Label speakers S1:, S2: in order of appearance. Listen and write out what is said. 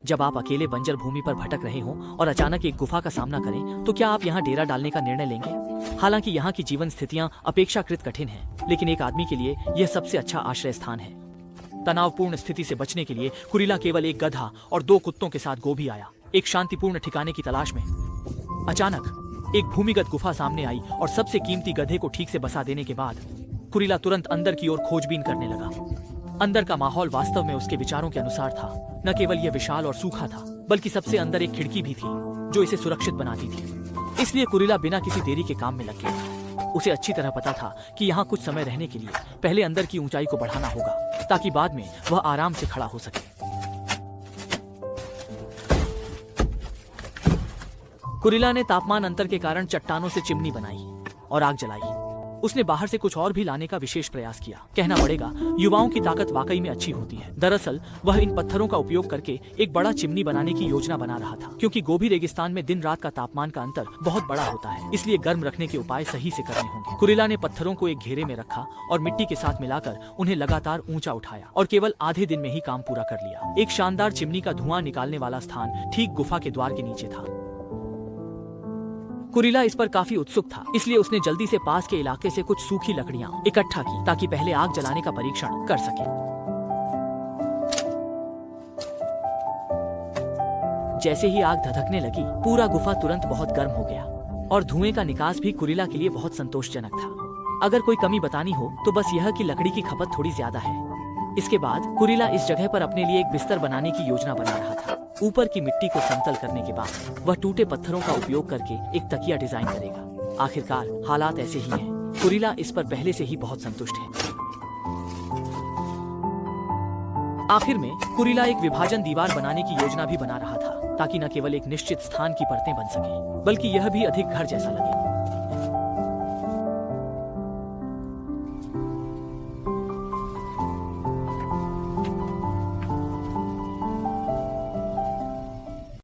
S1: जब आप अकेले बंजर भूमि पर भटक रहे हों और अचानक एक गुफा का सामना करें, तो क्या आप यहाँ डेरा डालने का निर्णय लेंगे? हालांकि यहाँ की जीवन स्थितियाँ अपेक्षाकृत कठिन हैं, लेकिन एक आदमी के लिए यह सबसे अच्छा आश्रय स्थान है। तनावपूर्ण स्थिति से बचने के लिए कुरिला केवल एक गधा और 2 कुत्तों के साथ गोभी आया, एक शांतिपूर्ण ठिकाने की तलाश में। अचानक एक भूमिगत गुफा सामने आई और सबसे कीमती गधे को ठीक से बसा देने के बाद कुरिला तुरंत अंदर की ओर खोजबीन करने लगा। अंदर का माहौल वास्तव में उसके विचारों के अनुसार था। न केवल यह विशाल और सूखा था, बल्कि सबसे अंदर एक खिड़की भी थी जो इसे सुरक्षित बनाती थी। इसलिए कुरिला बिना किसी देरी के काम में लग गया। उसे अच्छी तरह पता था कि यहाँ कुछ समय रहने के लिए पहले अंदर की ऊंचाई को बढ़ाना होगा, ताकि बाद में वह आराम से खड़ा हो सके। कुरिला ने तापमान अंतर के कारण चट्टानों से चिमनी बनाई और आग जलाई। उसने बाहर से कुछ और भी लाने का विशेष प्रयास किया। कहना पड़ेगा, युवाओं की ताकत वाकई में अच्छी होती है। दरअसल वह इन पत्थरों का उपयोग करके एक बड़ा चिमनी बनाने की योजना बना रहा था, क्योंकि गोभी रेगिस्तान में दिन रात का तापमान का अंतर बहुत बड़ा होता है, इसलिए गर्म रखने के उपाय सही से करने होंगे। कुरिला ने पत्थरों को एक घेरे में रखा और मिट्टी के साथ मिलाकर उन्हें लगातार ऊंचा उठाया और केवल आधे दिन में ही काम पूरा कर लिया। एक शानदार चिमनी का धुआं निकालने वाला स्थान ठीक गुफा के द्वार के नीचे था। कुरिला इस पर काफी उत्सुक था, इसलिए उसने जल्दी से पास के इलाके से कुछ सूखी लकड़ियां इकट्ठा की ताकि पहले आग जलाने का परीक्षण कर सके। जैसे ही आग धधकने लगी, पूरा गुफा तुरंत बहुत गर्म हो गया और धुएं का निकास भी कुरिला के लिए बहुत संतोषजनक था। अगर कोई कमी बतानी हो तो बस यह कि लकड़ी की खपत थोड़ी ज्यादा है। इसके बाद कुरिला इस जगह पर अपने लिए एक बिस्तर बनाने की योजना बना रहा था। ऊपर की मिट्टी को समतल करने के बाद वह टूटे पत्थरों का उपयोग करके एक तकिया डिजाइन करेगा। आखिरकार हालात ऐसे ही हैं। कुरिला इस पर पहले से ही बहुत संतुष्ट है। आखिर में कुरिला एक विभाजन दीवार बनाने की योजना भी बना रहा था, ताकि न केवल एक निश्चित स्थान की परतें बन सके, बल्कि यह भी अधिक घर जैसा लगे।